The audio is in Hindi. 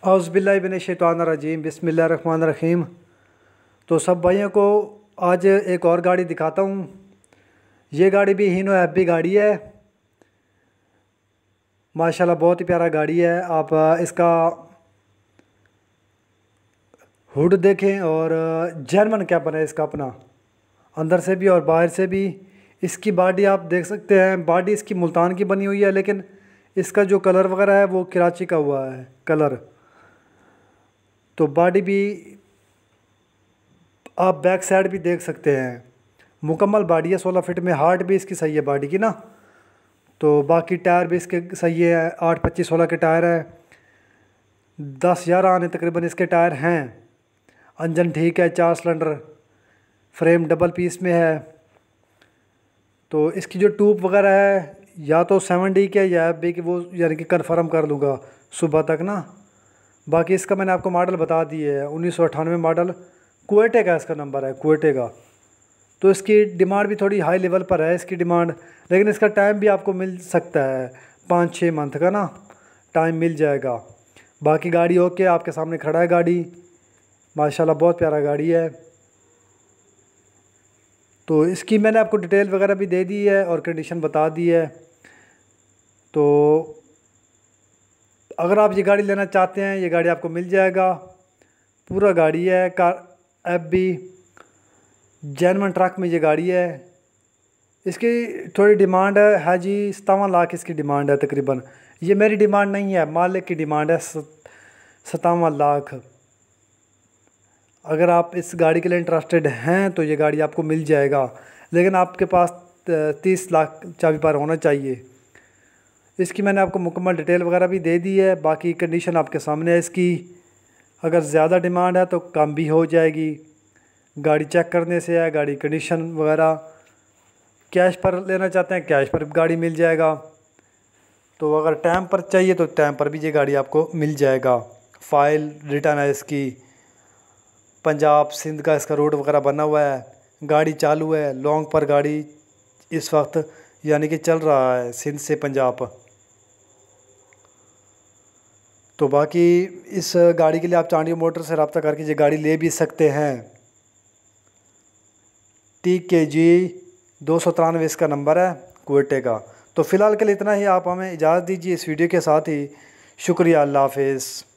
औज़ुबिल्लाहिमिनश्शैतानिर्रजीम बिस्मिल्लाहिर्रहमानिर्रहीम। तो सब भाइयों को आज एक और गाड़ी दिखाता हूँ। ये गाड़ी भी हीनो एफबी गाड़ी है। माशाल्लाह बहुत ही प्यारा गाड़ी है। आप इसका हुड देखें और जर्मन कैबिन है इसका अपना, अंदर से भी और बाहर से भी। इसकी बॉडी आप देख सकते हैं, बॉडी इसकी मुल्तान की बनी हुई है, लेकिन इसका जो कलर वगैरह है वो कराची का हुआ है कलर। तो बॉडी भी आप बैक साइड भी देख सकते हैं, मुकम्मल बॉडी है। 16 फीट में हार्ट भी इसकी सही है बॉडी की ना। तो बाकी टायर भी इसके सही है, 8-25-16 के टायर है, 10-11 आने तकरीबन इसके टायर हैं। इंजन ठीक है, 4 सिलेंडर, फ्रेम डबल पीस में है। तो इसकी जो ट्यूब वगैरह है या तो 7D के या FB की, वो यानी कि कन्फर्म कर लूँगा सुबह तक ना। बाकी इसका मैंने आपको मॉडल बता दिए है, 1998 मॉडल, कुवेटे का इसका नंबर है, कुवेटे का। तो इसकी डिमांड भी थोड़ी हाई लेवल पर है इसकी डिमांड, लेकिन इसका टाइम भी आपको मिल सकता है 5-6 मंथ का ना, टाइम मिल जाएगा। बाकी गाड़ी ओके, आपके सामने खड़ा है गाड़ी, माशाल्लाह बहुत प्यारा गाड़ी है। तो इसकी मैंने आपको डिटेल वगैरह भी दे दी है और कंडीशन बता दी है। तो अगर आप ये गाड़ी लेना चाहते हैं, ये गाड़ी आपको मिल जाएगा। पूरा गाड़ी है कार FB जर्मन ट्रक में ये गाड़ी है। इसकी थोड़ी डिमांड है जी 57 लाख इसकी डिमांड है तकरीबन। ये मेरी डिमांड नहीं है, मालिक की डिमांड है 57 लाख। अगर आप इस गाड़ी के लिए इंटरेस्टेड हैं तो ये गाड़ी आपको मिल जाएगा, लेकिन आपके पास 30 लाख चाबी पार होना चाहिए। इसकी मैंने आपको मुकम्मल डिटेल वगैरह भी दे दी है। बाकी कंडीशन आपके सामने है इसकी। अगर ज़्यादा डिमांड है तो कम भी हो जाएगी, गाड़ी चेक करने से है, गाड़ी कंडीशन वगैरह। कैश पर लेना चाहते हैं, कैश पर गाड़ी मिल जाएगा। तो अगर टाइम पर चाहिए तो टाइम पर भी ये गाड़ी आपको मिल जाएगा। फ़ाइल रिटर्न है इसकी, पंजाब सिंध का इसका रोड वगैरह बना हुआ है, गाड़ी चालू है, लॉन्ग पर गाड़ी इस वक्त यानी कि चल रहा है सिंध से पंजाब। तो बाकी इस गाड़ी के लिए आप चांडियो मोटर से रब्ता करके ये गाड़ी ले भी सकते हैं। TKG 293 इसका नंबर है कुवेटे का। तो फ़िलहाल के लिए इतना ही, आप हमें इजाज़त दीजिए इस वीडियो के साथ ही। शुक्रिया, अल्लाह हाफ़िज़।